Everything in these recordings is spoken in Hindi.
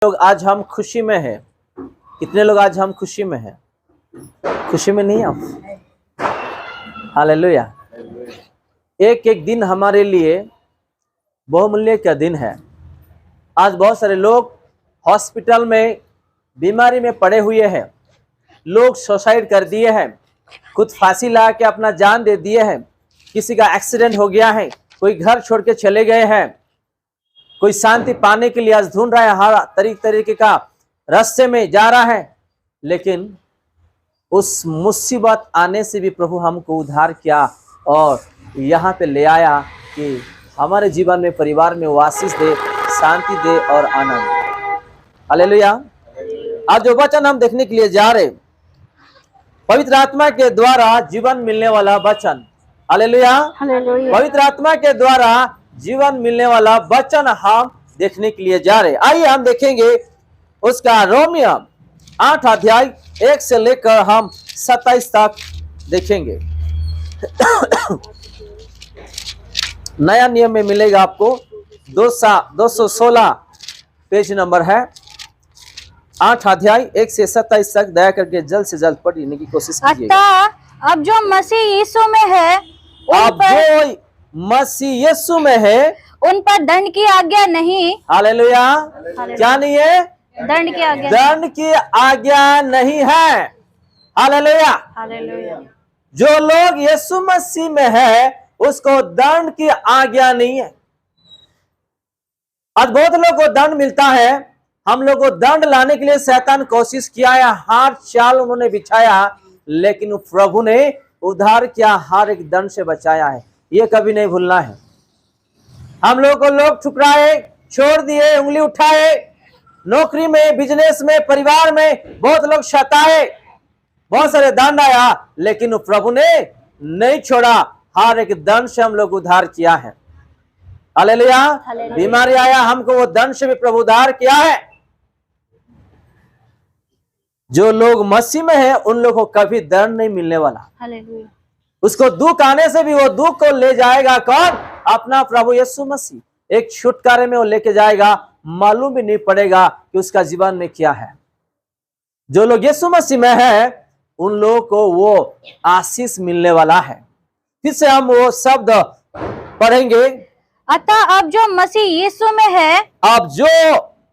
लोग आज हम खुशी में हैं? कितने लोग आज हम खुशी में हैं? खुशी में नहीं आप? हालेलुया। एक एक दिन हमारे लिए बहुमूल्य का दिन है। आज बहुत सारे लोग हॉस्पिटल में बीमारी में पड़े हुए हैं। लोग सुसाइड कर दिए हैं, खुद फांसी लगा के अपना जान दे दिए हैं। किसी का एक्सीडेंट हो गया है, कोई घर छोड़ के चले गए हैं, कोई शांति पाने के लिए आज ढूंढ रहा है, हर तरीके का रास्ते में जा रहा है। लेकिन उस मुसीबत आने से भी प्रभु हमको उद्धार किया और यहाँ पे ले आया कि हमारे जीवन में, परिवार में आशीष दे, शांति दे और आनंद। हालेलुया। आज जो वचन हम देखने के लिए जा रहे, पवित्र आत्मा के द्वारा जीवन मिलने वाला वचन। हालेलुया। पवित्र आत्मा के द्वारा जीवन मिलने वाला वचन हम देखने के लिए जा रहे। आइए हम देखेंगे उसका रोमियो 8 अध्याय 1 से लेकर हम 27 तक देखेंगे। नया नियम में मिलेगा आपको, 216 पेज नंबर है। 8 अध्याय 1 से 27 तक दया करके जल्द से जल्द पढ़ने की कोशिश कीजिएगा। अतः अब जो मसीह यीशु में है, अब जो मसीह यीशु में है, उन पर दंड की आज्ञा नहीं। हालेलुया। क्या नहीं है? दंड की आज्ञा। दंड की आज्ञा नहीं है। हालेलुया। हालेलुया। जो लोग यीशु मसीह में है उसको दंड की आज्ञा नहीं है। आज बहुत लोगों को दंड मिलता है। हम लोग को दंड लाने के लिए शैतान कोशिश किया है, हर चाल उन्होंने बिछाया, लेकिन प्रभु ने उद्धार किया, हर एक दंड से बचाया है। ये कभी नहीं भूलना है। हम लोग को लोग ठुकराए, छोड़ दिए, उंगली उठाए, नौकरी में, बिजनेस में, परिवार में बहुत लोग सताए, बहुत सारे दंड आया, लेकिन प्रभु ने नहीं छोड़ा। हर एक दंड से हम लोग उद्धार किया है। हालेलुया। बीमारी आया, हमको वो दंड से भी प्रभु उद्धार किया है। जो लोग मसीह में है उन लोगों को कभी दंड नहीं मिलने वाला। हालेलुया। उसको दुख आने से भी वो दुख को ले जाएगा कौन? अपना प्रभु यीशु मसीह। एक छुटकारे में वो लेके जाएगा, मालूम भी नहीं पड़ेगा कि उसका जीवन में क्या है। जो लोग यीशु मसीह में है उन लोगों को वो आशीष मिलने वाला है। फिर से हम वो शब्द पढ़ेंगे। अतः अब जो मसीह यीशु में है, अब जो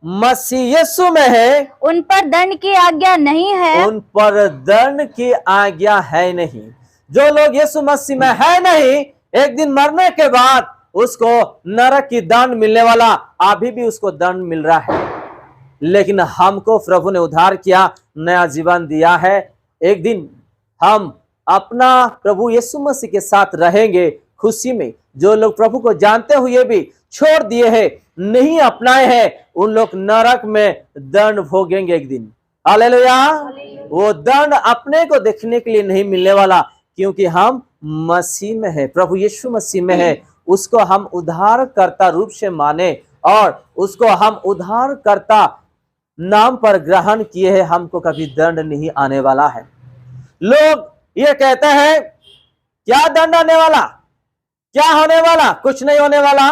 मसीह यीशु में है, उन पर दंड की आज्ञा नहीं है। उन पर दंड की आज्ञा है नहीं। जो लोग यीशु मसीह में है नहीं, एक दिन मरने के बाद उसको नरक की दंड मिलने वाला, अभी भी उसको दंड मिल रहा है। लेकिन हमको प्रभु ने उद्धार किया, नया जीवन दिया है। एक दिन हम अपना प्रभु यीशु मसीह के साथ रहेंगे खुशी में। जो लोग प्रभु को जानते हुए भी छोड़ दिए हैं, नहीं अपनाए हैं, उन लोग नरक में दंड भोगेंगे एक दिन। हालेलुया। वो दंड अपने को देखने के लिए नहीं मिलने वाला, क्योंकि हम मसीह में है, प्रभु यीशु मसीह में है। उसको हम उद्धारकर्ता रूप से माने और उसको हम उद्धारकर्ता नाम पर ग्रहण किए हैं, हमको कभी दंड नहीं आने वाला है। लोग ये कहते हैं क्या दंड आने वाला, क्या होने वाला? कुछ नहीं होने वाला।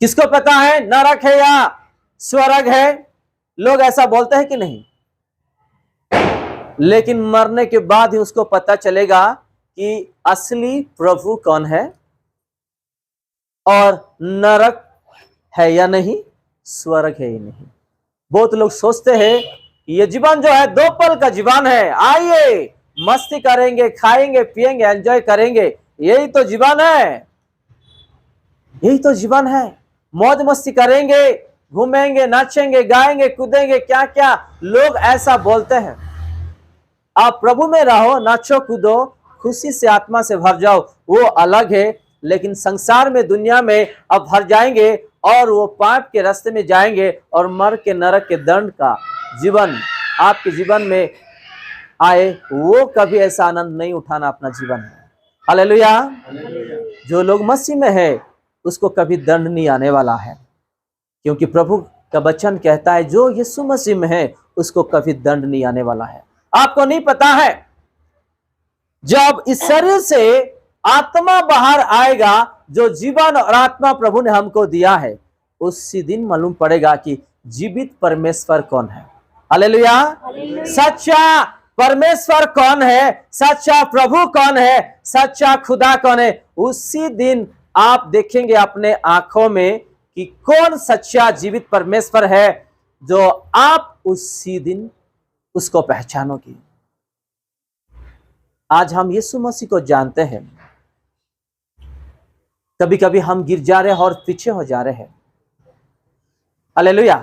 किसको पता है नरक है या स्वर्ग है? लोग ऐसा बोलते हैं कि नहीं? लेकिन मरने के बाद ही उसको पता चलेगा कि असली प्रभु कौन है और नरक है या नहीं, स्वर्ग है या नहीं। बहुत लोग सोचते हैं ये जीवन जो है 2 पल का जीवन है, आइए मस्ती करेंगे, खाएंगे, पिएंगे, एंजॉय करेंगे, यही तो जीवन है, यही तो जीवन है। मौज मस्ती करेंगे, घूमेंगे, नाचेंगे, गाएंगे, कूदेंगे, क्या क्या लोग ऐसा बोलते हैं। आप प्रभु में रहो, नाचो, कूदो, खुशी से आत्मा से भर जाओ, वो अलग है। लेकिन संसार में, दुनिया में अब भर जाएंगे और वो पाप के रास्ते में जाएंगे और मर के नरक के दंड का जीवन आपके जीवन में आए, वो कभी ऐसा आनंद नहीं उठाना अपना जीवन है। हालेलुया। जो लोग मसीह में है उसको कभी दंड नहीं आने वाला है, क्योंकि प्रभु का वचन कहता है जो यीशु मसीह में है उसको कभी दंड नहीं आने वाला है। आपको नहीं पता है, जब इस शरीर से आत्मा बाहर आएगा, जो जीवन और आत्मा प्रभु ने हमको दिया है, उसी दिन मालूम पड़ेगा कि जीवित परमेश्वर कौन है। हालेलुया। सच्चा परमेश्वर कौन है, सच्चा प्रभु कौन है, सच्चा खुदा कौन है, उसी दिन आप देखेंगे अपने आंखों में कि कौन सच्चा जीवित परमेश्वर है, जो आप उसी दिन उसको पहचानोगे। आज हम यीशु मसीह को जानते हैं, कभी कभी हम गिर जा रहे हैं और पीछे हो जा रहे हैं। हालेलुया।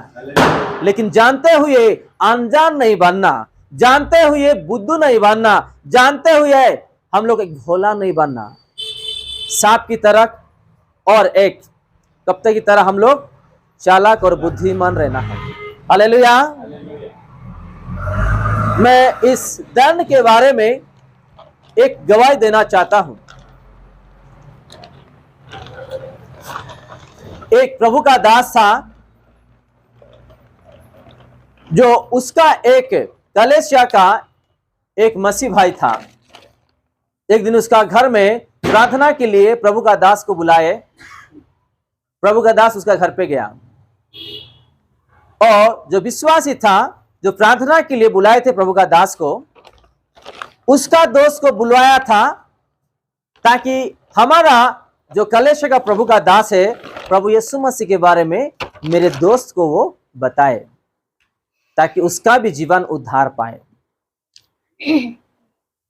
लेकिन जानते हुए अनजान नहीं बनना, जानते हुए बुद्धू नहीं बनना, जानते हुए हम लोग एक भोला नहीं बनना। सांप की तरह और एक कप्ते की तरह हम लोग चालाक और बुद्धिमान रहना है। हालेलुया। मैं इस दंड के बारे में एक गवाही देना चाहता हूं। एक प्रभु का दास था, जो उसका एक कलेसिया का एक मसीह भाई था। एक दिन उसका घर में प्रार्थना के लिए प्रभु का दास को बुलाए। प्रभु का दास उसका घर पे गया और जो विश्वासी था, जो प्रार्थना के लिए बुलाए थे प्रभु का दास को, उसका दोस्त को बुलवाया था ताकि हमारा जो कलेश का प्रभु का दास है, प्रभु यीशु मसीह के बारे में मेरे दोस्त को वो बताए, ताकि उसका भी जीवन उद्धार पाए।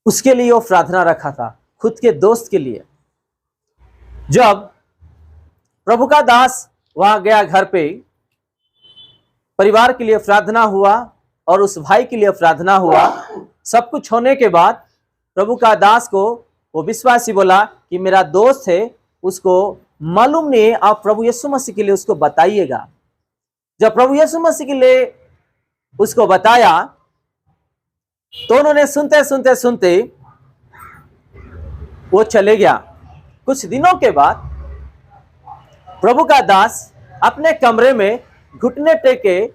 उसके लिए वो प्रार्थना रखा था, खुद के दोस्त के लिए। जब प्रभु का दास वहां गया घर पे, परिवार के लिए प्रार्थना हुआ और उस भाई के लिए प्रार्थना हुआ। सब कुछ होने के बाद प्रभु का दास को वो विश्वासी बोला कि मेरा दोस्त है, उसको मालूम नहीं है, आप प्रभु यीशु मसीह के लिए उसको बताइएगा। जब प्रभु यीशु मसीह के लिए उसको बताया तो उन्होंने सुनते सुनते सुनते वो चले गया। कुछ दिनों के बाद प्रभु का दास अपने कमरे में घुटने टेके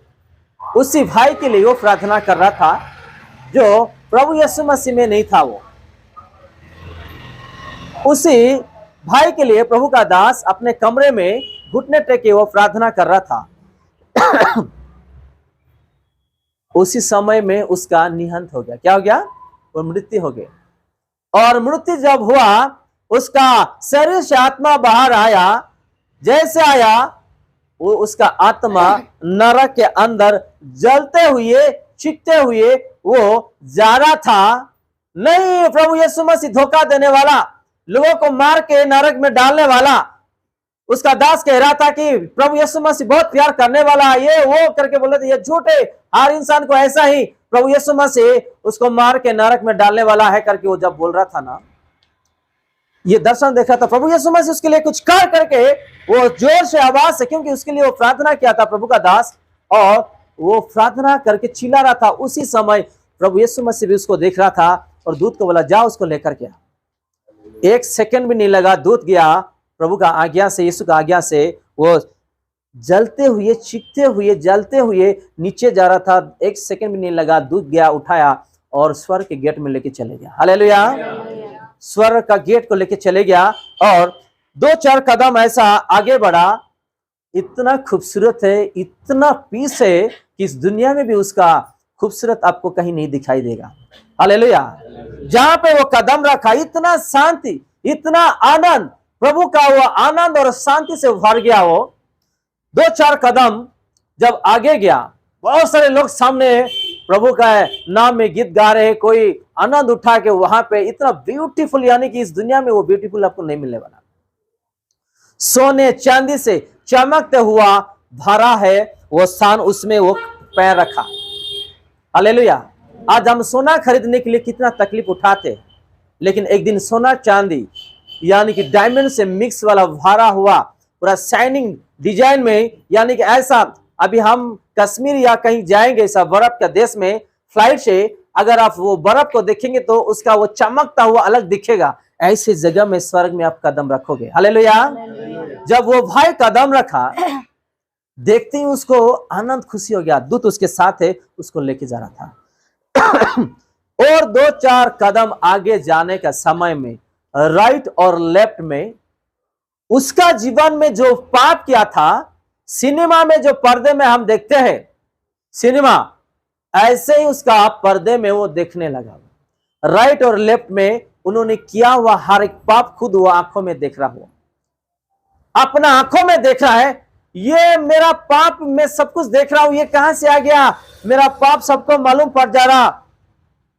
उसी भाई के लिए वो प्रार्थना कर रहा था जो प्रभु यीशु मसीह में नहीं था। वो उसी भाई के लिए प्रभु का दास अपने कमरे में घुटने टेके वो प्रार्थना कर रहा था। उसी समय में उसका निहंत हो गया। क्या हो गया? वो मृत्यु हो गई। और मृत्यु जब हुआ, उसका शरीर से आत्मा बाहर आया। जैसे आया, वो उसका आत्मा नरक के अंदर जलते हुए, चीखते हुए वो जा रहा था। नहीं, प्रभु यीशु मसीह धोखा देने वाला, लोगों को मार के नरक में डालने वाला। उसका दास कह रहा था कि प्रभु यीशु मसीह बहुत प्यार करने वाला, ये वो करके बोल रहे थे। ये झूठ है, हर इंसान को ऐसा ही प्रभु यीशु मसीह उसको मार के नरक में डालने वाला है करके वो जब बोल रहा था ना, ये दर्शन देखा था। प्रभु यीशु मसीह उसके लिए कुछ कर करके वो जोर से आवाज से, क्योंकि उसके लिए वो प्रार्थना किया था प्रभु का दास, और वो प्रार्थना करके चिल्ला रहा था। उसी समय प्रभु यीशु मसीह भी उसको देख रहा था और दूत को बोला, जाओ उसको लेकर के। एक सेकंड भी नहीं लगा, दूत गया प्रभु का आज्ञा से, यीशु का आज्ञा से। वो जलते हुए, चीखते हुए, जलते हुए नीचे जा रहा था। एक सेकंड भी नहीं लगा, दूत गया, उठाया और स्वर्ग के गेट में लेके चले गया। हालेलुया। स्वर्ग का गेट को लेके चले गया और 2-4 कदम ऐसा आगे बढ़ा। इतना खूबसूरत है, इतना पीस है कि इस दुनिया में भी उसका खूबसूरत आपको कहीं नहीं दिखाई देगा। हालेलुया। जहां पे वो कदम रखा, इतना शांति, इतना आनंद, प्रभु का वो आनंद और शांति से भर गया। वो 2-4 कदम जब आगे गया, बहुत सारे लोग सामने प्रभु का नाम में गीत गा रहे हैं, कोई आनंद उठा के वहां पे। इतना ब्यूटीफुल, यानी कि इस दुनिया में वो ब्यूटीफुल आपको नहीं मिलने वाला। सोने चांदी से चमकते हुआ भरा है वो स्थान, उसमें वो पैर रखा। हालेलुया। आज हम सोना खरीदने के लिए कितना तकलीफ उठाते, लेकिन एक दिन सोना चांदी यानी कि डायमंड से मिक्स वाला भरा हुआ, पूरा शाइनिंग डिजाइन में, यानी कि ऐसा, अभी हम कश्मीर या कहीं जाएंगे ऐसा बर्फ का देश में फ्लाइट से, अगर आप वो बर्फ को देखेंगे तो उसका वो चमकता हुआ अलग दिखेगा। ऐसे जगह में स्वर्ग में आप कदम रखोगे। हालेलुया। जब वो भाई कदम रखा, देखते ही उसको आनंद, खुशी हो गया। दूत उसके साथ है, उसको लेके जा रहा था। और 2-4 कदम आगे जाने का समय में, राइट और लेफ्ट में, उसका जीवन में जो पाप किया था, सिनेमा में जो पर्दे में हम देखते हैं सिनेमा, ऐसे ही उसका पर्दे में वो देखने लगा। राइट और लेफ्ट में उन्होंने किया हुआ हर एक पाप खुद वो आंखों में देख रहा हुआ, अपना आंखों में देख रहा है। ये मेरा पाप, मैं सब कुछ देख रहा हूं, ये कहां से आ गया, मेरा पाप सबको मालूम पड़ जा रहा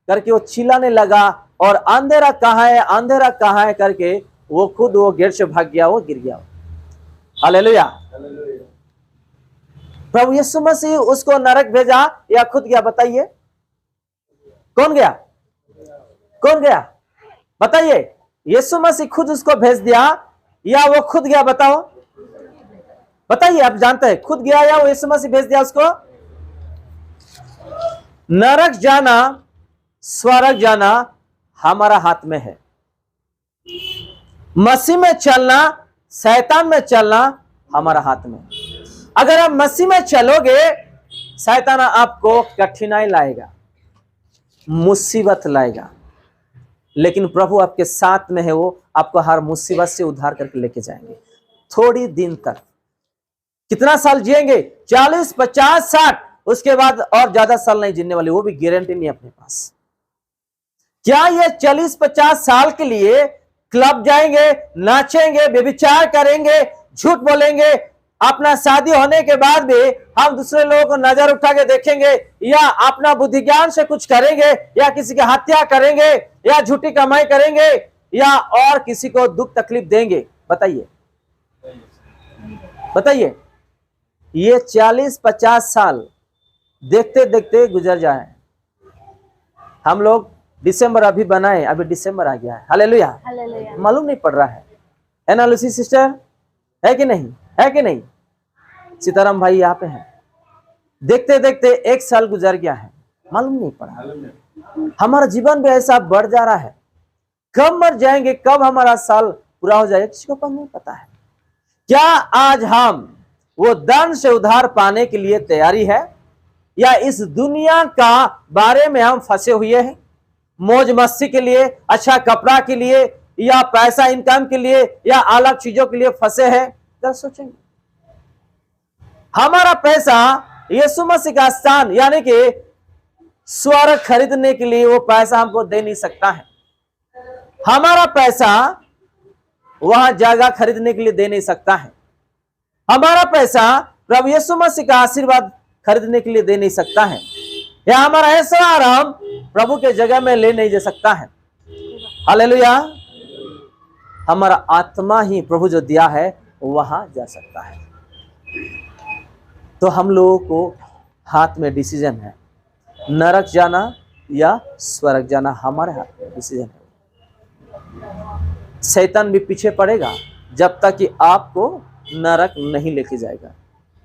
करके वो चिल्लाने लगा। और अंधेरा कहां है, अंधेरा कहां है करके वो खुद वो गेट से भाग गया, वो गिर गया। हालेलुया। प्रभु यीशु मसीह उसको नरक भेजा या खुद गया? बताइए, कौन गया? कौन गया? बताइए। यीशु मसीह खुद उसको भेज दिया या वो खुद गया? बताओ, बताइए। आप जानते हैं खुद गया या वो यीशु मसीह भेज दिया उसको? नरक जाना, स्वर्ग जाना हमारा हाथ में है। मसीह में चलना, शैतान में चलना हमारा हाथ में। अगर आप मसीह में चलोगे, शैतान आपको कठिनाई लाएगा, मुसीबत लाएगा, लेकिन प्रभु आपके साथ में है, वो आपको हर मुसीबत से उद्धार करके लेके जाएंगे। थोड़ी दिन तक, कितना साल जिएंगे? 40, 50, 60, उसके बाद और ज्यादा साल नहीं जीने वाले, वो भी गारंटी नहीं अपने पास। क्या ये 40-50 साल के लिए क्लब जाएंगे, नाचेंगे, व्यभिचार करेंगे, झूठ बोलेंगे, अपना शादी होने के बाद भी हम दूसरे लोगों को नजर उठा के देखेंगे, या अपना बुद्धि ज्ञान से कुछ करेंगे, या किसी की हत्या करेंगे, या झूठी कमाई करेंगे, या और किसी को दुख तकलीफ देंगे? बताइए, बताइए। ये 40-50 साल देखते देखते गुजर जाए। हम लोग दिसंबर अभी बनाए, अभी दिसंबर आ गया है। हालेलुया। हालेलुया। मालूम नहीं पड़ रहा है ना लूसी सिस्टर? है कि नहीं? है कि नहीं? सीताराम भाई यहाँ पे हैं। देखते देखते 1 साल गुजर गया है, मालूम नहीं पड़ा। हमारा जीवन भी ऐसा बढ़ जा रहा है। कब मर जाएंगे, कब हमारा साल पूरा हो जाएगा, किसी को नहीं पता है। क्या आज हम वो दंड से उद्धार पाने के लिए तैयारी है, या इस दुनिया का बारे में हम फंसे हुए हैं? मौज मस्ती के लिए, अच्छा कपड़ा के लिए, या पैसा इनकम के लिए, या अलग चीजों के लिए फंसे हैं? जरा सोचेंगे। हमारा पैसा यीशु मसीह का स्थान यानी कि स्वर्ग खरीदने के लिए वो पैसा हमको दे नहीं सकता है। हमारा पैसा वहां जगह खरीदने के लिए दे नहीं सकता है। हमारा पैसा प्रभु यीशु मसीह का आशीर्वाद खरीदने के लिए दे नहीं सकता है, या हमारा ऐश्वर्य हम प्रभु के जगह में ले नहीं जा सकता है। हालेलुया। हमारा आत्मा ही प्रभु जो दिया है वहां जा सकता है। तो हम लोगों को हाथ में डिसीजन है, नरक जाना या स्वर्ग जाना हमारे हाथ में डिसीजन है। शैतान भी पीछे पड़ेगा जब तक कि आपको नरक नहीं लेके जाएगा,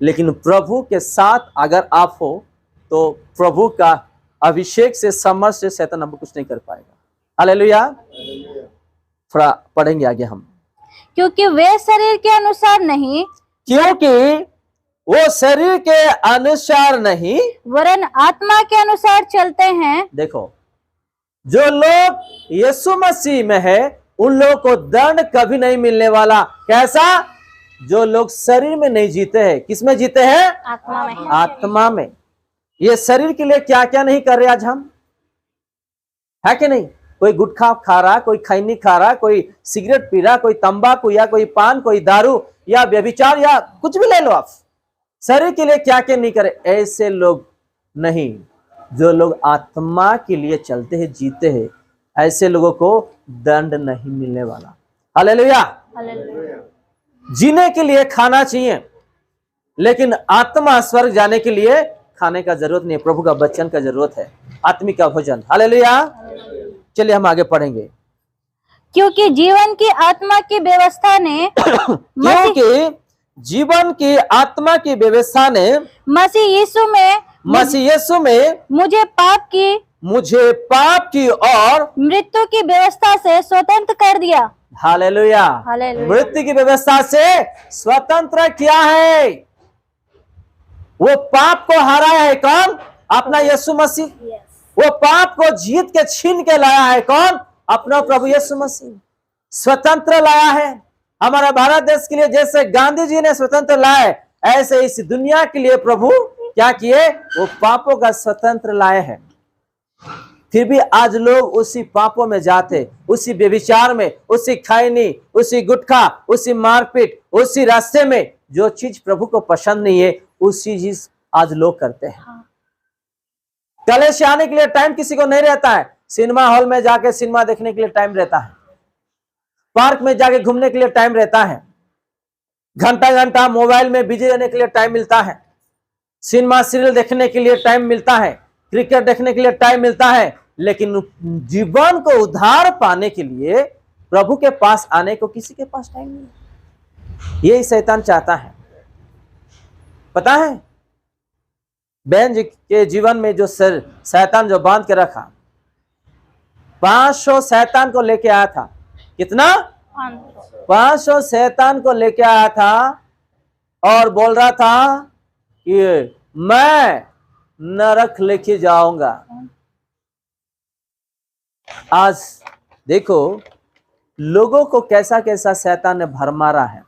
लेकिन प्रभु के साथ अगर आप हो तो प्रभु का अभिषेक से, समर्थ से शैतान हमको कुछ नहीं कर पाएगा। हालेलुया। थोड़ा पढ़ेंगे आगे हम। क्योंकि वे शरीर के अनुसार नहीं, क्योंकि वो शरीर के अनुसार नहीं, वरन आत्मा के अनुसार चलते हैं। देखो, जो लोग यीशु मसीह में है उन लोगों को दंड कभी नहीं मिलने वाला। कैसा? जो लोग शरीर में नहीं जीते हैं। किस में जीते हैं? आत्मा में। आत्मा में। ये शरीर के लिए क्या क्या नहीं कर रहे आज हम, है कि नहीं? कोई गुटखा खा रहा, कोई खैनी खा रहा, कोई सिगरेट पी रहा, कोई तंबाकू या कोई पान, कोई दारू या व्यभिचार या कुछ भी ले लो आप। शरीर के लिए क्या क्या नहीं करे, ऐसे लोग नहीं। जो लोग आत्मा के लिए चलते हैं, जीते हैं, ऐसे लोगों को दंड नहीं मिलने वाला। हालेलुया। हालेलुया। जीने के लिए खाना चाहिए, लेकिन आत्मा स्वर्ग जाने के लिए खाने का जरूरत नहीं है, प्रभु का वचन का जरूरत है, आत्मिक का भोजन। हालेलुया। चलिए हम आगे पढ़ेंगे। क्योंकि जीवन की आत्मा की व्यवस्था ने क्योंकि जीवन की आत्मा की व्यवस्था ने मसीह यीशु में मुझे पाप की और मृत्यु की व्यवस्था से स्वतंत्र कर दिया। हालेलुया। हालेलुया। मृत्यु की व्यवस्था से स्वतंत्र किया है। वो पाप को हराया है कौन? अपना यीशु मसीह। वो पाप को जीत के छीन के लाया है कौन? अपना प्रभु यीशु मसीह। स्वतंत्र लाया है। हमारा भारत देश के लिए जैसे गांधी जी ने स्वतंत्र लाए, ऐसे इस दुनिया के लिए प्रभु क्या किए, वो पापों का स्वतंत्र लाए हैं। फिर भी आज लोग उसी पापों में जाते, उसी व्यभिचार में, उसी खैनी, उसी गुटखा, उसी मारपीट, उसी रास्ते में जो चीज प्रभु को पसंद नहीं है उसी चीज आज लोग करते हैं। कॉलेज से आने के लिए टाइम किसी को नहीं रहता है, सिनेमा हॉल में जाके सिनेमा देखने के लिए टाइम रहता है, पार्क में जाके घूमने के लिए टाइम रहता है, घंटा घंटा मोबाइल में बिजी रहने के लिए टाइम मिलता है, सिनेमा सीरियल देखने के लिए टाइम मिलता है, क्रिकेट देखने के लिए टाइम मिलता है, लेकिन जीवन को उद्धार पाने के लिए प्रभु के पास आने को किसी के पास टाइम नहीं। यही शैतान चाहता है। पता है बहन जी के जीवन में जो शैतान जो बांध के रखा, 500 शैतान को लेके आया था। कितना? 500 शैतान को लेके आया था और बोल रहा था कि मैं नरक लेके जाऊंगा। आज देखो लोगों को कैसा कैसा शैतान ने भरमारा है,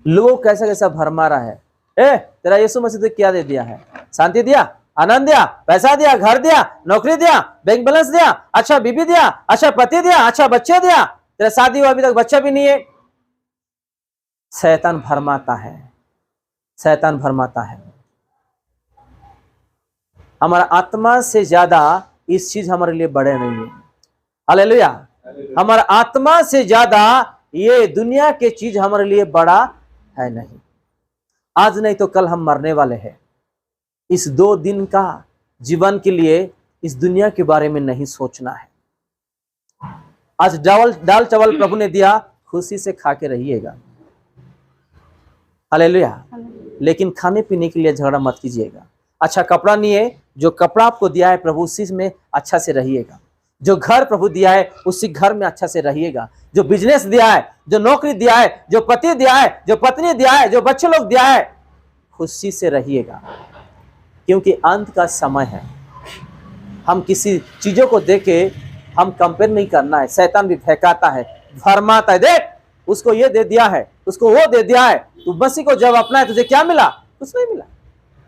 लोगों को कैसा कैसा भरमारा है। तेरा यीशु मसीह ने क्या दे दिया है? शांति दिया, आनंद दिया, पैसा दिया, घर दिया, नौकरी दिया, बैंक बैलेंस दिया, अच्छा बीबी दिया, अच्छा पति दिया, अच्छा बच्चे दिया, तेरा शादी हुआ अभी तक बच्चा भी नहीं है। शैतान भरमाता है, शैतान भरमाता है। हमारा आत्मा से ज्यादा इस चीज हमारे लिए बड़े नहीं है। हालेलुया। हमारा आत्मा से ज्यादा ये दुनिया के चीज हमारे लिए बड़ा है नहीं। आज नहीं तो कल हम मरने वाले हैं। इस 2 दिन का जीवन के लिए इस दुनिया के बारे में नहीं सोचना है। आज दाल चावल प्रभु ने दिया, खुशी से खा के रहिएगा। हालेलुया। लेकिन खाने पीने के लिए झगड़ा मत कीजिएगा। अच्छा कपड़ा नहीं है, जो कपड़ा आपको दिया है प्रभु उसी में अच्छा से रहिएगा। जो घर प्रभु दिया है उसी घर में अच्छा से रहिएगा। जो बिजनेस दिया है, जो नौकरी दिया है, जो पति दिया है, जो पत्नी दिया है, जो बच्चे लोग दिया है, खुशी से रहिएगा। क्योंकि अंत का समय है। हम किसी चीजों को देखे हम कंपेयर नहीं करना है। शैतान भी फेंकाता है, भरमाता है, देख उसको ये दे दिया है, उसको वो दे दिया है, तू मसीह को जब अपना है तुझे क्या मिला? कुछ नहीं मिला।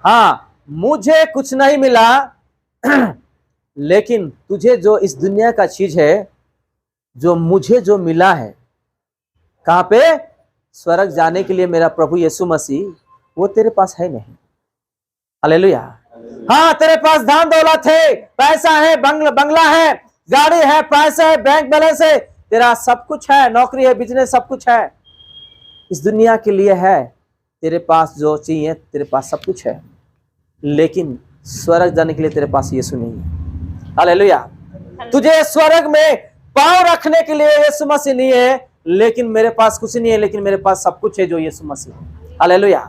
हाँ मुझे कुछ नहीं मिला लेकिन तुझे जो इस दुनिया का चीज है, जो मुझे जो मिला है, कहां पे? स्वर्ग जाने के लिए मेरा प्रभु यीशु मसीह, वो तेरे पास है नहीं। हालेलुया। हाँ तेरे पास धन दौलत है, पैसा है, बंगला है, गाड़ी है, पैसा है, बैंक बैलेंस है, तेरा सब कुछ है, नौकरी है, बिजनेस सब कुछ है, इस दुनिया के लिए है। तेरे पास जो चाहिए तेरे पास सब कुछ है, लेकिन स्वर्ग जाने के लिए तेरे पास यीशु नहीं है। हालेलुया। तुझे स्वर्ग में पांव रखने के लिए यीशु मसीह नहीं है, लेकिन मेरे पास कुछ नहीं है, लेकिन मेरे पास सब कुछ है जो यीशु मसीह है। हालेलुया।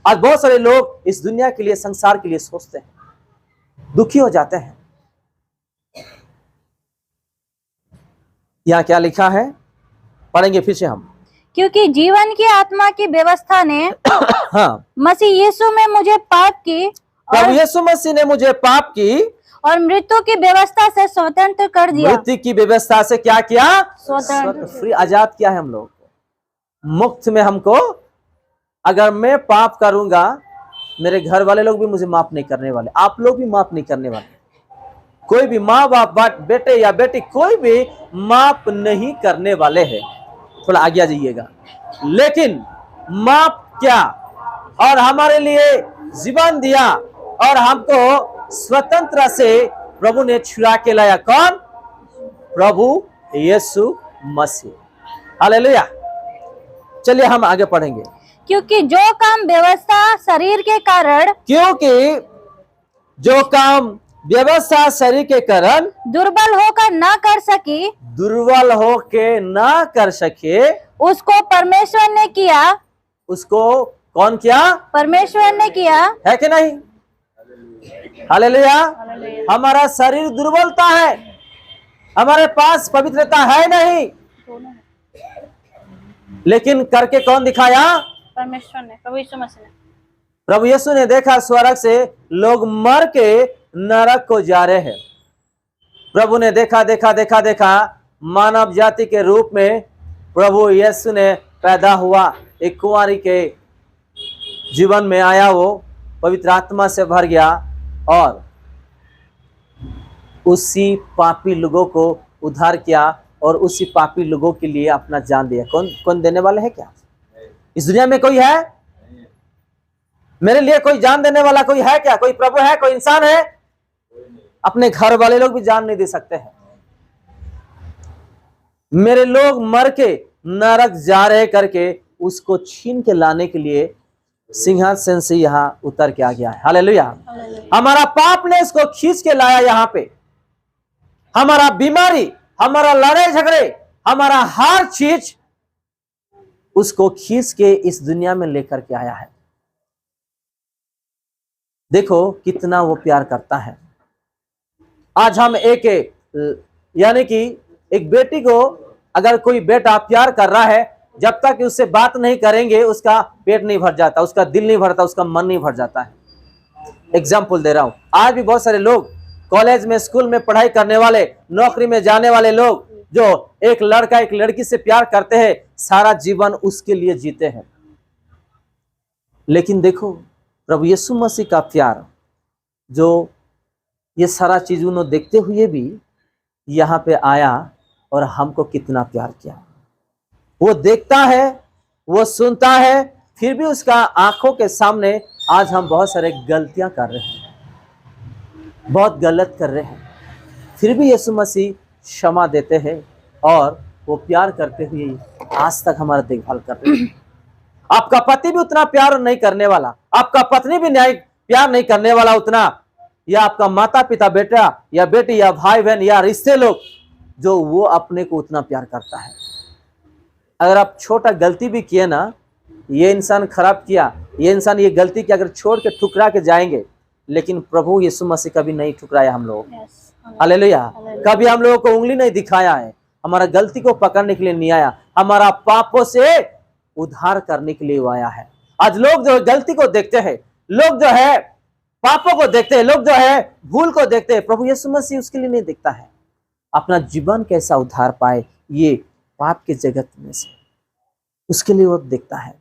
आज बहुत सारे लोग इस दुनिया के लिए, संसार के लिए सोचते हैं, दुखी हो जाते हैं। यहाँ क्या लिखा है, पढ़ेंगे फिर से हम। क्योंकि जीवन की आत्मा की व्यवस्था ने हाँ मसीह यीशु में मुझे पाप की प्रभु यीशु मसीह ने मुझे पाप की और मृत्यु की व्यवस्था से स्वतंत्र कर दिया। मृत्यु की व्यवस्था से क्या किया? स्वतंत्र, फ्री, आजाद किया है हम लोग को। मुफ्त में हमको, अगर मैं पाप करूंगा मेरे घर वाले लोग भी मुझे माफ नहीं करने वाले, आप लोग भी माफ नहीं करने वाले, कोई भी माँ बाप बेटे या बेटी कोई भी माफ नहीं करने वाले हैं। थोड़ा आगे आ जाइएगा। लेकिन माफ क्या, और हमारे लिए जीवन दिया और हमको स्वतंत्र से प्रभु ने छुड़ा के लाया। कौन? प्रभु यीशु मसीह। हालेलुया। चलिए हम आगे पढ़ेंगे। क्योंकि जो काम व्यवस्था शरीर के कारण, क्योंकि जो काम व्यवस्था शरीर के कारण दुर्बल होकर ना कर सकी, दुर्बल होके ना कर सके, उसको परमेश्वर ने किया। उसको कौन किया? परमेश्वर ने किया, है कि नहीं? हालेलुया। हमारा शरीर दुर्बलता है, हमारे पास पवित्रता है नहीं, लेकिन करके कौन दिखाया? परमेश्वर ने, प्रभु यीशु मसीह ने। प्रभु यीशु ने देखा स्वर्ग से लोग मर के नरक को जा रहे हैं। प्रभु ने देखा देखा देखा देखा मानव जाति के रूप में प्रभु यीशु ने पैदा हुआ, एक कुंवारी के जीवन में आया, वो पवित्र आत्मा से भर गया और उसी पापी लोगों को उद्धार किया और उसी पापी लोगों के लिए अपना जान दिया। कौन कौन देने वाला है? क्या इस दुनिया में कोई है? मेरे लिए कोई जान देने वाला कोई है क्या? कोई प्रभु है? कोई इंसान है? अपने घर वाले लोग भी जान नहीं दे सकते हैं। मेरे लोग मर के नरक जा रहे करके उसको छीन के लाने के लिए सिंहासन से यहां उतर के आ गया है। हालेलुया। हमारा पाप ने इसको खींच के लाया यहां पे। हमारा बीमारी, हमारा लड़ाई झगड़े, हमारा हर चीज उसको खींच के इस दुनिया में लेकर के आया है। देखो कितना वो प्यार करता है। आज हम यानी कि एक बेटी को अगर कोई बेटा प्यार कर रहा है, जब तक उससे बात नहीं करेंगे उसका पेट नहीं भर जाता, उसका दिल नहीं भरता, उसका मन नहीं भर जाता है। एग्जाम्पल दे रहा हूं। आज भी बहुत सारे लोग कॉलेज में, स्कूल में पढ़ाई करने वाले, नौकरी में जाने वाले लोग जो एक लड़का एक लड़की से प्यार करते हैं, सारा जीवन उसके लिए जीते हैं। लेकिन देखो प्रभु यीशु मसीह का प्यार, जो ये सारा चीज उन्होंने देखते हुए भी यहाँ पे आया और हमको कितना प्यार किया। वो देखता है, वो सुनता है, फिर भी उसका आंखों के सामने आज हम बहुत सारे गलतियां कर रहे हैं, बहुत गलत कर रहे हैं, फिर भी यीशु मसीह क्षमा देते हैं और वो प्यार करते हुए आज तक हमारा देखभाल कर रहे हैं। आपका पति भी उतना प्यार नहीं करने वाला, आपका पत्नी भी प्यार नहीं करने वाला उतना, या आपका माता पिता, बेटा या बेटी या भाई बहन या रिश्ते लोग, जो वो अपने को उतना प्यार करता है। अगर आप छोटा गलती भी किए ना, ये इंसान खराब किया, ये इंसान ये गलती की, अगर छोड़ के ठुकरा के जाएंगे, लेकिन प्रभु यीशु मसीह कभी नहीं ठुकराया हम लोग। हालेलुया। कभी हम लोगों को उंगली नहीं दिखाया है, हमारा गलती को पकड़ने के लिए नहीं आया, हमारा पापों से उद्धार करने के लिए वो आया है। आज लोग जो गलती को देखते हैं, लोग जो है पापों को देखते हैं, लोग जो है भूल को देखते हैं, प्रभु यीशु मसीह उसके लिए नहीं देखता है अपना जीवन कैसा उद्धार पाए ये पाप के जगत में से, उसके लिए वो देखता है।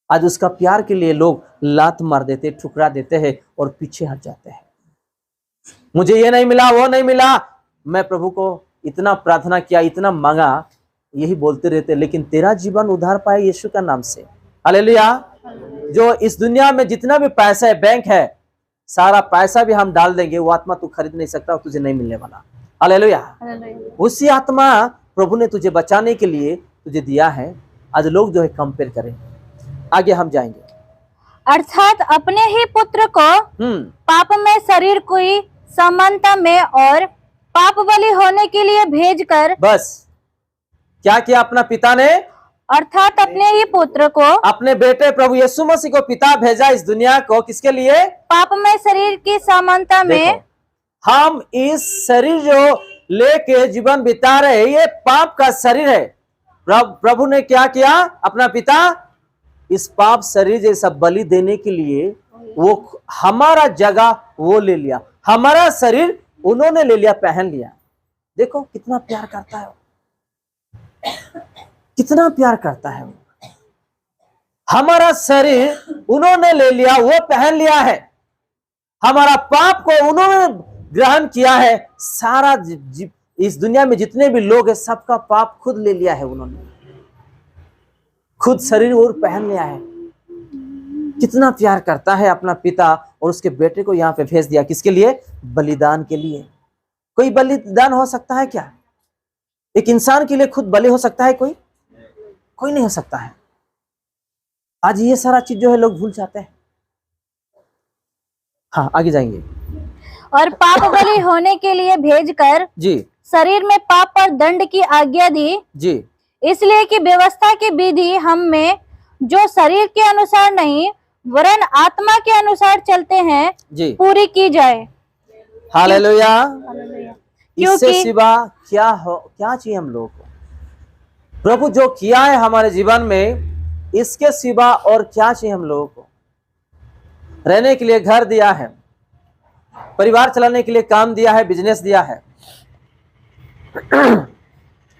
आज उसका प्यार के लिए लोग लात मार देते, ठुकरा देते हैं और पीछे हट जाते हैं। मुझे ये नहीं मिला, वो नहीं मिला, मैं प्रभु को इतना प्रार्थना किया, इतना मांगा, यही बोलते रहते, लेकिन तेरा जीवन उद्धार पाए यीशु का नाम से। हालेलुया। जो इस दुनिया में जितना भी पैसा है, बैंक है, सारा पैसा भी हम डाल देंगे, वो आत्मा तू खरीद नहीं सकता, तुझे नहीं मिलने वाला। हालेलुया। उसी आत्मा प्रभु ने तुझे बचाने के लिए तुझे दिया है। आज लोग जो है कंपेयर करें। आगे हम जाएंगे। अर्थात अपने ही पुत्र को पाप में शरीर की समानता में और पाप बलि होने के लिए भेजकर, बस क्या किया अपना पिता ने? अर्थात अपने ही पुत्र को, अपने बेटे प्रभु यीशु मसीह को पिता भेजा इस दुनिया को, किसके लिए? पाप में शरीर की समानता में। हम इस शरीर जो लेके जीवन बिता रहे हैं, ये पाप का शरीर है। प्रभु ने क्या किया? अपना पिता इस पाप शरीर जैसा बलि देने के लिए वो हमारा जगह वो ले लिया, हमारा शरीर उन्होंने ले लिया, पहन लिया। देखो कितना प्यार करता है, कितना प्यार करता है। हमारा शरीर उन्होंने ले लिया, वो पहन लिया है। हमारा पाप को उन्होंने ग्रहण किया है। सारा इस दुनिया में जितने भी लोग हैं, सबका पाप खुद ले लिया है उन्होंने, खुद शरीर और पहन लिया है। कितना प्यार करता है अपना पिता, और उसके बेटे को यहाँ पे भेज दिया, किसके लिए? बलिदान के लिए। कोई बलिदान हो सकता है क्या? एक इंसान के लिए खुद बलि हो सकता है कोई? कोई नहीं हो सकता है। आज ये सारा चीज जो है लोग भूल जाते हैं। हाँ आगे जाएंगे। और पाप बलि होने के लिए भेजकर जी शरीर में पाप पर दंड की आज्ञा दी, जी, इसलिए कि व्यवस्था की विधि हम में जो शरीर के अनुसार नहीं वरन आत्मा के अनुसार चलते हैं जी पूरी की जाए। हालेलुया। इससे क्योंकि सिवा क्या चाहिए हम लोगों को? प्रभु जो किया है हमारे जीवन में, इसके सिवा और क्या चाहिए हम लोगों को? रहने के लिए घर दिया है, परिवार चलाने के लिए काम दिया है, बिजनेस दिया है,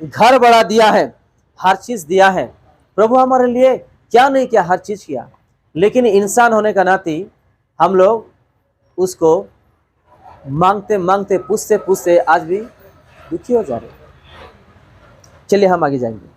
घर बड़ा दिया है, हर चीज दिया है। प्रभु हमारे लिए क्या नहीं किया? हर चीज किया। लेकिन इंसान होने का नाते हम लोग उसको मांगते मांगते पूछते पूछते आज भी दुखी हो जा रहे हैं। चलिए हम आगे जाएंगे।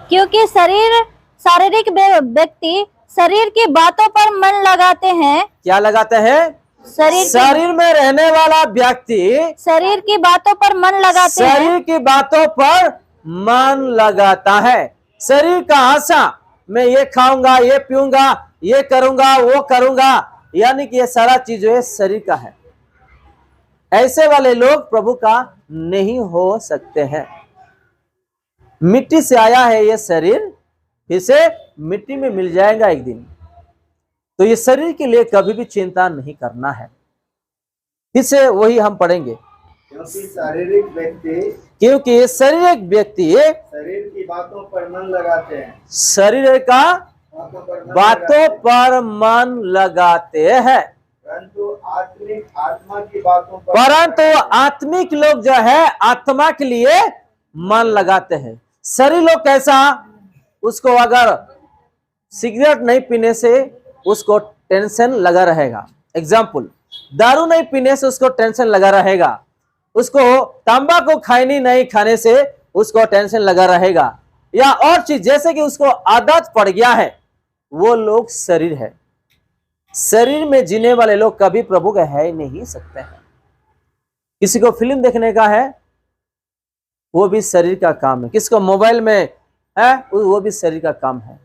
क्योंकि शारीरिक व्यक्ति शरीर की बातों पर मन लगाते हैं। क्या लगाते हैं? शरीर में रहने वाला व्यक्ति शरीर की बातों पर मन लगाते हैं। शरीर की बातों पर मन लगाता है। शरीर का आशा, मैं ये खाऊंगा, ये पीऊंगा, ये करूंगा, वो करूंगा, यानी कि ये सारा चीज जो है शरीर का है। ऐसे वाले लोग प्रभु का नहीं हो सकते हैं। मिट्टी से आया है ये शरीर, फिर से मिट्टी में मिल जाएगा एक दिन। तो ये शरीर के लिए कभी भी चिंता नहीं करना है। फिर से वही हम पढ़ेंगे, क्योंकि शारीरिक व्यक्ति शरीर की बातों पर मन लगाते हैं। शरीर का बातों पर मन लगाते हैं, परंतु आत्मिक लोग जो है आत्मा के लिए मन लगाते हैं। शरीर लोग कैसा, उसको अगर सिगरेट नहीं पीने से उसको टेंशन लगा रहेगा। एग्जाम्पल, दारू नहीं पीने से उसको टेंशन लगा रहेगा, उसको तंबाकू नहीं खाने से उसको टेंशन लगा रहेगा, या और चीज जैसे कि उसको आदत पड़ गया है। वो लोग शरीर है। शरीर में जीने वाले लोग कभी प्रभु के है नहीं सकते हैं। किसी को फिल्म देखने का है, वो भी शरीर का काम है। किसको मोबाइल में है, वो भी शरीर का काम है।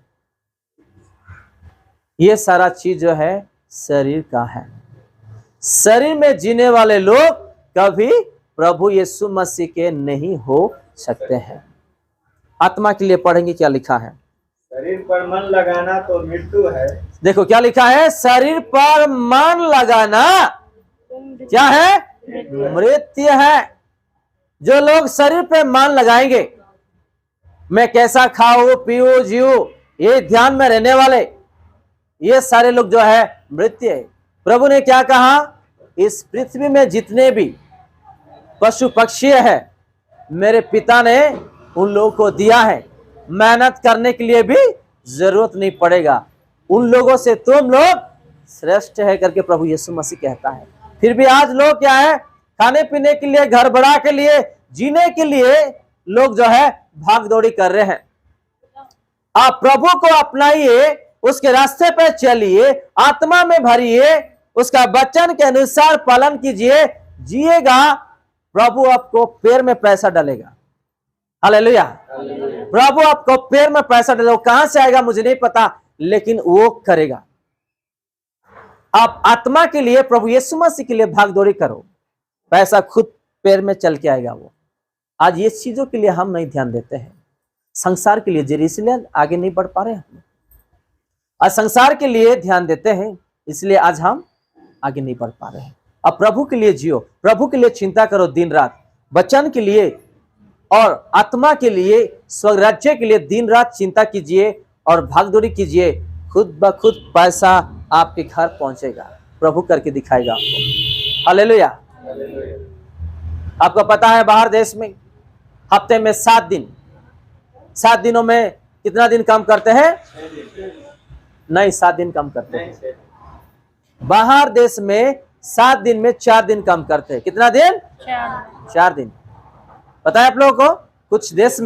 ये सारा चीज जो है शरीर का है। शरीर में जीने वाले लोग कभी प्रभु यीशु मसीह के नहीं हो सकते हैं। आत्मा के लिए पढ़ेंगे क्या लिखा है। शरीर पर मन लगाना तो मृत्यु है। देखो क्या लिखा है, शरीर पर मन लगाना क्या है, मृत्यु है। जो लोग शरीर पे मन लगाएंगे, मैं कैसा खाऊं पीऊं जीऊं, ये ध्यान में रहने वाले, ये सारे लोग जो है मृत्यु है। प्रभु ने क्या कहा, इस पृथ्वी में जितने भी पशु पक्षी है मेरे पिता ने उन लोगों को दिया है। मेहनत करने के लिए भी जरूरत नहीं पड़ेगा, उन लोगों से तुम लोग श्रेष्ठ है करके प्रभु यीशु मसीह कहता है। फिर भी आज लोग क्या है, खाने पीने के लिए, घर बढ़ा के लिए, जीने के लिए लोग जो है भाग दौड़ी कर रहे हैं। आप प्रभु को अपनाइए, उसके रास्ते पे चलिए, आत्मा में भरिए, उसका वचन के अनुसार पालन कीजिए, जिएगा, प्रभु आपको पैर में पैसा डालेगा। हालेलुया। प्रभु आपको पैर में पैसा डालेगा। कहां से आएगा मुझे नहीं पता, लेकिन वो करेगा। आप आत्मा के लिए, प्रभु यीशु मसीह के लिए भाग दौड़ी करो, पैसा खुद पैर में चल के आएगा वो। आज ये चीजों के लिए हम नहीं ध्यान देते हैं, संसार के लिए, इसलिए आगे नहीं बढ़ पा रहे हम। आज संसार के लिए ध्यान देते हैं, इसलिए आज हम आगे नहीं बढ़ पा रहे हैं। अब प्रभु के लिए जियो, प्रभु के लिए चिंता करो दिन रात, वचन के लिए और आत्मा के लिए, स्वराज्य के लिए दिन रात चिंता कीजिए और भागदौड़ी कीजिए। खुद ब खुद पैसा आपके घर पहुंचेगा, प्रभु करके दिखाएगा आपको। हालेलुया। आपको पता है बाहर देश में हफ्ते में 7 दिन, 7 दिनों में कितना दिन काम करते हैं? नहीं, 7 दिन काम करते हैं। बाहर देश में 7 दिन में 4 दिन काम करते हैं। कितना दिन? 4 दिन। पता है आप लोगों को, कुछ देश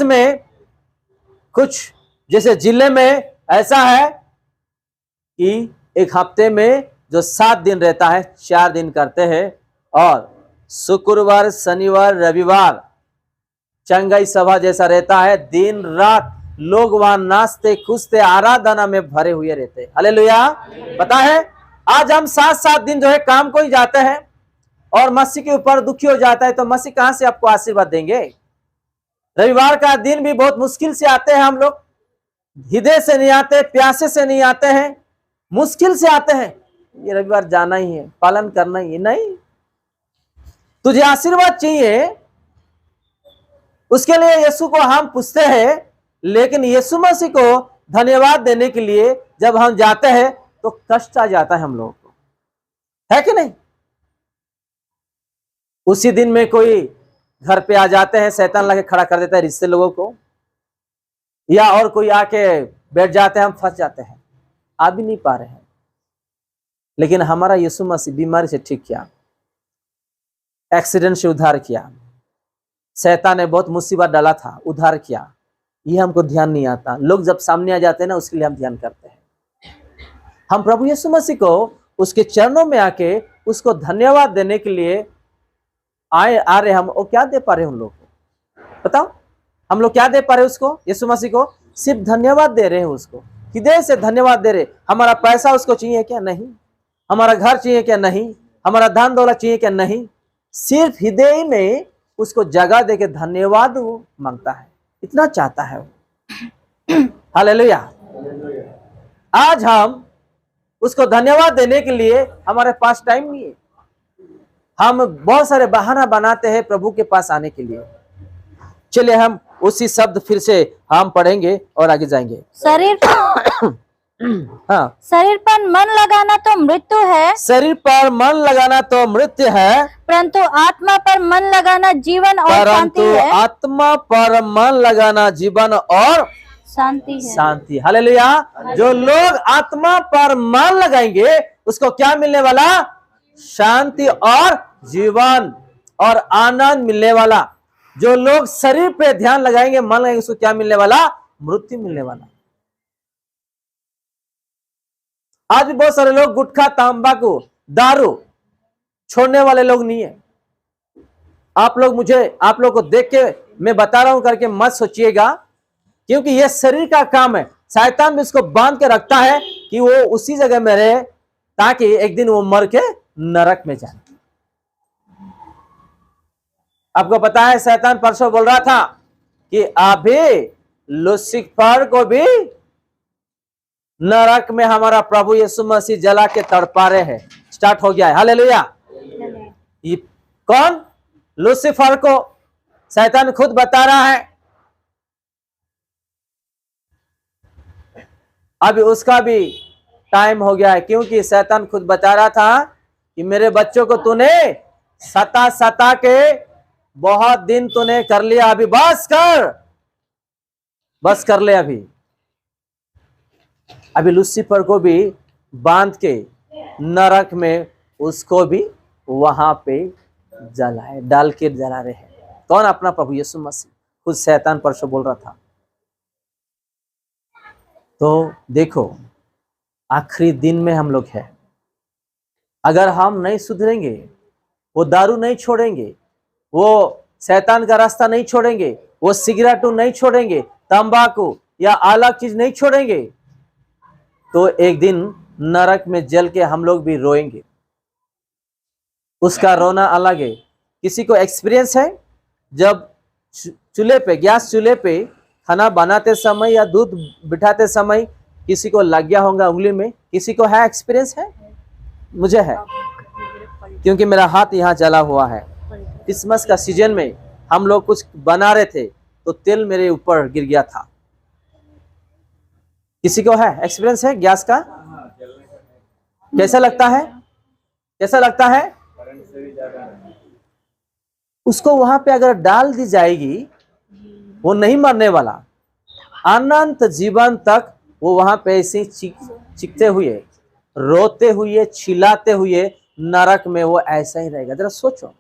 में कुछ जैसे जिले में ऐसा है कि एक हफ्ते में जो 7 दिन रहता है 4 दिन करते हैं, और शुक्रवार शनिवार रविवार चंगाई सभा जैसा रहता है। दिन रात लोग वहां नाचते कूदते आराधना में भरे हुए रहते हैं। हालेलुया। पता है आज हम 7-7 दिन जो है काम को ही जाते हैं और मसीह के ऊपर दुखी हो जाता है, तो मसीह कहां से आपको आशीर्वाद देंगे? रविवार का दिन भी बहुत मुश्किल से आते हैं हम लोग, हृदय से नहीं आते, प्यासे से नहीं आते हैं, मुश्किल से आते हैं। ये रविवार जाना ही है, पालन करना ही है। नहीं, तुझे आशीर्वाद चाहिए, उसके लिए यीशु को हम पूछते हैं, लेकिन यीशु मसीह को धन्यवाद देने के लिए जब हम जाते हैं तो कष्ट आ जाता है हम लोगों को, है कि नहीं? उसी दिन में कोई घर पे आ जाते हैं, शैतान लाके खड़ा कर देता है रिश्ते लोगों को, या और कोई आके बैठ जाते हैं, हम फंस जाते हैं, आ भी नहीं पा रहे हैं। लेकिन हमारा यीशु मसीह बीमारी से ठीक किया, एक्सीडेंट से उद्धार किया, शैतान ने बहुत मुसीबत डाला था, उद्धार किया। ये हमको ध्यान नहीं आता। लोग जब सामने आ जाते हैं ना, उसके लिए हम ध्यान करते हैं। हम प्रभु यीशु मसीह को उसके चरणों में आके उसको धन्यवाद देने के लिए आ रहे। हम वो क्या दे पा रहे हैं उन लोग को? बताओ, हम लोग क्या दे पा रहे हैं उसको? यीशु मसीह को सिर्फ धन्यवाद दे रहे हैं, उसको हृदय से धन्यवाद दे रहे। हमारा पैसा उसको चाहिए क्या? नहीं। हमारा घर चाहिए क्या? नहीं। हमारा धन दौलत चाहिए क्या? नहीं। सिर्फ हृदय में उसको जगह दे के धन्यवाद वो मांगता है, इतना चाहता है वो। हालेलुया। आज हम उसको धन्यवाद देने के लिए हमारे पास टाइम नहीं है। हम बहुत सारे बहाना बनाते हैं प्रभु के पास आने के लिए। चलिए हम उसी शब्द फिर से हम पढ़ेंगे और आगे जाएंगे। शरीर हाँ, शरीर पर मन लगाना तो मृत्यु है, शरीर पर मन लगाना तो मृत्यु है, परंतु आत्मा पर मन लगाना जीवन और शांति परंतु है। आत्मा पर मन लगाना जीवन और शांति है। शांति। हालेलुया। जो लोग आत्मा पर मन लगाएंगे उसको क्या मिलने वाला? शांति और जीवन और आनंद मिलने वाला। जो लोग शरीर पे ध्यान लगाएंगे, मन लगाएंगे, उसको क्या मिलने वाला? मृत्यु मिलने वाला। आज भी बहुत सारे लोग गुटखा, तंबाकू, दारू छोड़ने वाले लोग नहीं है। आप लोग को देख के मैं बता रहा हूं करके मत सोचिएगा, क्योंकि यह शरीर का काम है। शैतान भी इसको बांध के रखता है कि वो उसी जगह में रहे, ताकि एक दिन वो मर के नरक में जाए। आपको पता है, शैतान परसों बोल रहा था कि अभी लूसीफर को भी नरक में हमारा प्रभु यीशु मसीह जला के तड़पा रहे हैं। स्टार्ट हो गया है। हालेलुया। ये कौन? लूसीफर को शैतान खुद बता रहा है। अभी उसका भी टाइम हो गया है, क्योंकि शैतान खुद बता रहा था कि मेरे बच्चों को तूने सता के बहुत दिन तूने कर लिया, अभी बस कर ले। अभी लूसीफर को भी बांध के नरक में उसको भी वहां पे डाल के जला रहे हैं। कौन? अपना प्रभु यीशु मसीह। खुद शैतान परसों बोल रहा था। तो देखो, आखिरी दिन में हम लोग हैं। अगर हम नहीं सुधरेंगे, वो दारू नहीं छोड़ेंगे, वो शैतान का रास्ता नहीं छोड़ेंगे, वो सिगरेट नहीं छोड़ेंगे, तंबाकू या अलग चीज नहीं छोड़ेंगे, तो एक दिन नरक में जल के हम लोग भी रोएंगे। उसका रोना अलग है। किसी को एक्सपीरियंस है? जब चूल्हे पे, गैस चूल्हे पे खाना बनाते समय या दूध बिठाते समय किसी को लग गया होगा उंगली में? किसी को है एक्सपीरियंस? है, मुझे है, क्योंकि मेरा हाथ यहाँ जला हुआ है। क्रिसमस का सीजन में हम लोग कुछ बना रहे थे तो तेल मेरे ऊपर गिर गया था। किसी को है एक्सपीरियंस? है गैस का? कैसा लगता है? कैसा लगता है? उसको वहां पे अगर डाल दी जाएगी, वो नहीं मरने वाला। अनंत जीवन तक वो वहां पे ऐसे चीखते हुए, रोते हुए, चिल्लाते हुए नरक में वो ऐसा ही रहेगा। जरा सोचो,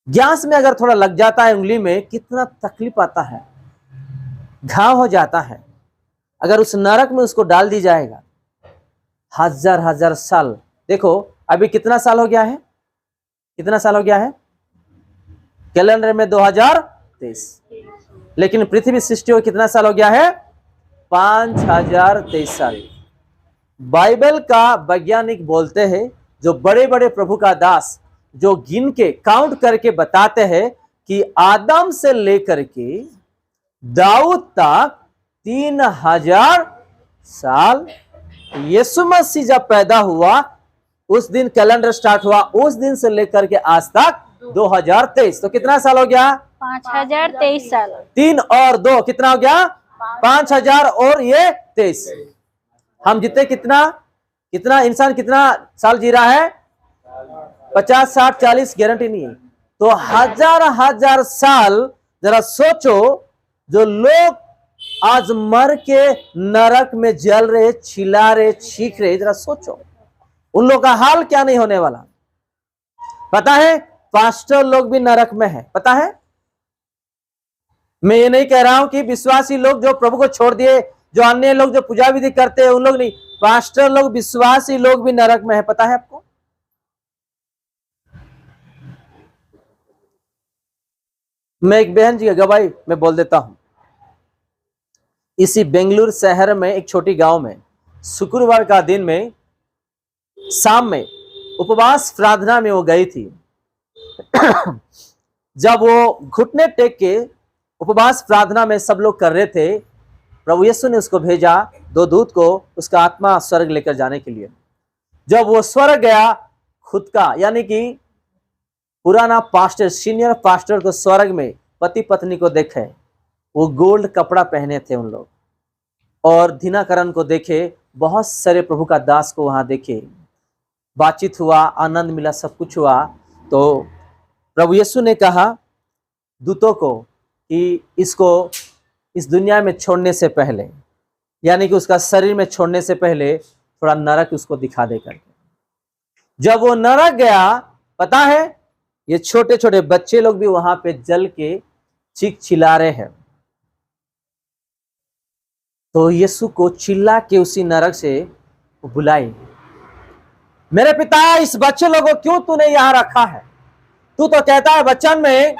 गैस में अगर थोड़ा लग जाता है उंगली में, कितना तकलीफ आता है, घाव हो जाता है। अगर उस नरक में उसको डाल दी जाएगा, हजार साल। देखो अभी कितना साल हो गया है? कितना साल हो गया है? कैलेंडर में 2023, लेकिन पृथ्वी सृष्टि को कितना साल हो गया है? 5023 साल। बाइबल का वैज्ञानिक बोलते हैं, जो बड़े बड़े प्रभु का दास जो गिन के काउंट करके बताते हैं कि आदम से लेकर के दाऊद तक 3000 साल। यीशु मसीह जब पैदा हुआ उस दिन कैलेंडर स्टार्ट हुआ, उस दिन से लेकर के आज तक 2023, तो कितना साल हो गया? 5023 साल। 3 और 2 कितना हो गया? 5000 और ये 23। हम जीते कितना इंसान कितना साल जी रहा है? 50, 60, 40, गारंटी नहीं है। तो हजार साल। जरा सोचो, जो लोग आज मर के नरक में जल रहे, चिल्ला रहे, चीख रहे। जरा सोचो उन लोग का हाल क्या नहीं होने वाला। पता है पास्टर लोग भी नरक में है, पता है। मैं ये नहीं कह रहा हूं कि विश्वासी लोग जो प्रभु को छोड़ दिए, जो अन्य लोग जो पूजा विधि करते हैं उन लोग नहीं, पास्टर लोग, विश्वासी लोग भी नरक में है, पता है आपको। मैं एक बहन जी की गवाही मैं बोल देता हूं। इसी बेंगलुरु शहर में एक छोटी गांव में शुक्रवार का दिन में शाम में उपवास प्रार्थना में वो गई थी। जब वो घुटने टेक के उपवास प्रार्थना में सब लोग कर रहे थे, प्रभु यीशु ने उसको भेजा 2 दूत को उसका आत्मा स्वर्ग लेकर जाने के लिए। जब वो स्वर्ग गया, खुद का यानी कि पुराना पास्टर, सीनियर पास्टर को स्वर्ग में पति पत्नी को देखे, वो गोल्ड कपड़ा पहने थे उन लोग, और दिनाकरण को देखे, बहुत सारे प्रभु का दास को वहां देखे, बातचीत हुआ, आनंद मिला, सब कुछ हुआ। तो प्रभु यीशु ने कहा दूतों को कि इसको इस दुनिया में छोड़ने से पहले, यानी कि उसका शरीर में छोड़ने से पहले थोड़ा नरक उसको दिखा दे करके। जब वो नरक गया, पता है ये छोटे छोटे बच्चे लोग भी वहां पे जल के चीख चिल्ला रहे हैं। तो यीशु को चिल्ला के उसी नरक से बुलाई, मेरे पिता इस बच्चे लोगों को क्यों तूने यहां रखा है? तू तो कहता है वचन में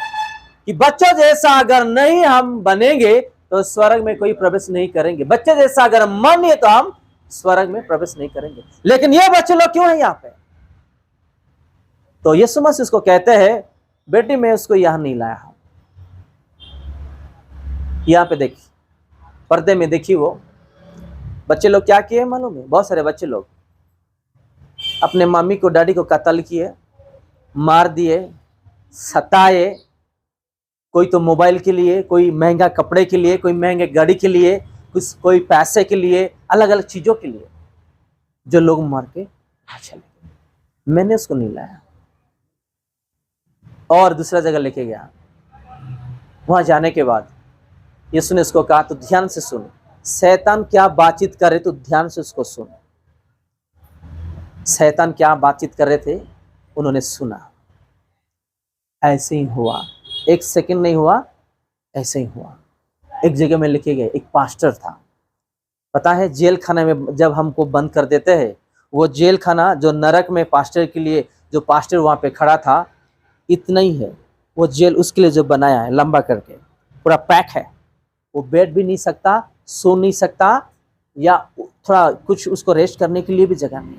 कि बच्चों जैसा अगर नहीं हम बनेंगे तो स्वर्ग में कोई प्रवेश नहीं करेंगे। बच्चे जैसा अगर हम मानिए तो हम स्वर्ग में प्रवेश नहीं करेंगे, लेकिन ये बच्चे लोग क्यों हैं यहाँ पे? तो यीशु मसीह उसको कहते हैं, बेटी मैं उसको यहां नहीं लाया हूं। यहां पे देखिए, पर्दे में देखिए वो बच्चे लोग क्या किए मालूम है? बहुत सारे बच्चे लोग अपने मम्मी को, डैडी को कत्ल किए, मार दिए, सताए। कोई तो मोबाइल के लिए, कोई महंगा कपड़े के लिए, कोई महंगे गाड़ी के लिए, कोई पैसे के लिए, अलग अलग चीजों के लिए, जो लोग मार के चले गए। मैंने उसको नहीं लाया और दूसरा जगह लेके गया। वहां जाने के बाद यीशु ने उसको कहा, तो ध्यान से सुन, शैतान क्या बातचीत कर रहे तो ध्यान से उसको सुन। शैतान क्या बातचीत कर रहे थे उन्होंने सुना। ऐसे ही हुआ, 1 सेकंड नहीं हुआ, ऐसे ही हुआ। एक जगह में लिखे गए, एक पास्टर था, पता है जेल खाना में जब हमको बंद कर देते हैं, वो जेल खाना जो नरक में पास्टर के लिए, जो पास्टर वहां पे खड़ा था, इतना ही है वो जेल, उसके लिए जो बनाया है लंबा करके, पूरा पैक है। वो बैठ भी नहीं सकता, सो नहीं सकता, या थोड़ा कुछ उसको रेस्ट करने के लिए भी जगह नहीं।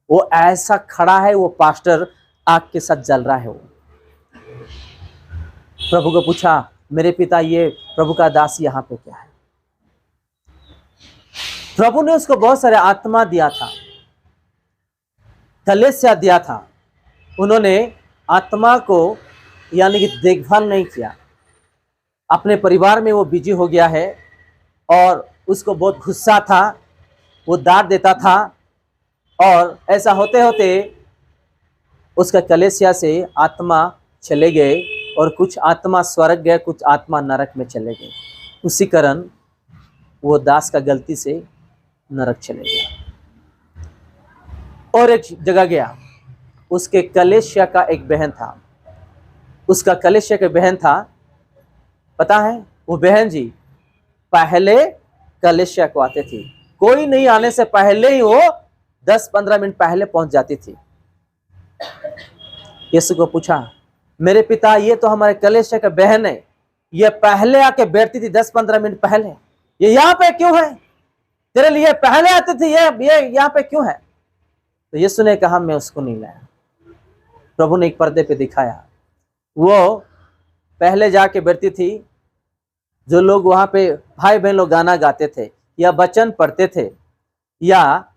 वो ऐसा खड़ा है, वो पास्टर आग के साथ जल रहा है। वो प्रभु को पूछा, मेरे पिता ये प्रभु का दास यहाँ पे क्या है? प्रभु ने उसको बहुत सारे आत्मा दिया था, कलेसिया दिया था। उन्होंने आत्मा को यानी कि देखभाल नहीं किया। अपने परिवार में वो बिजी हो गया है और उसको बहुत गुस्सा था, वो डांट देता था, और ऐसा होते होते उसका कलेसिया से आत्मा चले गए, और कुछ आत्मा स्वर्ग गए, कुछ आत्मा नरक में चले गए। उसी कारण वो दास का गलती से नरक चले गया। और एक जगह गया, उसके कलेसिया का एक बहन था, उसका कलेसिया का बहन था, पता है वो बहन जी पहले कलेसिया को आते थी, कोई नहीं आने से पहले ही वो 10-15 मिनट पहले पहुंच जाती थी। यीशु को पूछा, मेरे पिता ये तो हमारे कलेसिया का बहन है, ये पहले आके बैठती थी 10-15 मिनट पहले, ये यहाँ पे क्यों है? तेरे लिए पहले आती थी, ये यहाँ पे क्यों है? तो यीशु ने कहा, मैं उसको नहीं लाया। प्रभु ने एक पर्दे पे दिखाया, वो पहले जाके बैठती थी। जो लोग वहां पे भाई बहन लोग गाना गाते थे या वचन पढ़ते थे, या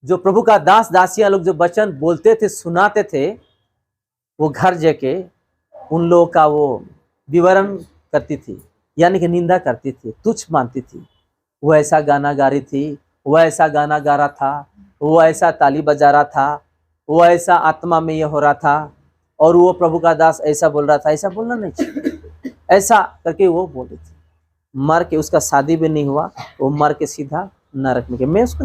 जो प्रभु का दास दासियां लोग जो वचन बोलते थे, सुनाते थे, वो घर जाके उन लोगों का वो विवरण करती थी, यानी कि निंदा करती थी, तुच्छ मानती थी। वो ऐसा गाना गा रही थी, वो ऐसा गाना गा रहा था, वो ऐसा ताली बजा रहा था, वो ऐसा आत्मा में ये हो रहा था, और वो प्रभु का दास ऐसा बोल रहा था। ऐसा बोलना नहीं चाहिए, ऐसा करके वो बोल रही थी। मर के, उसका शादी भी नहीं हुआ, वो मर के सीधा नरक में गया। मैं उसको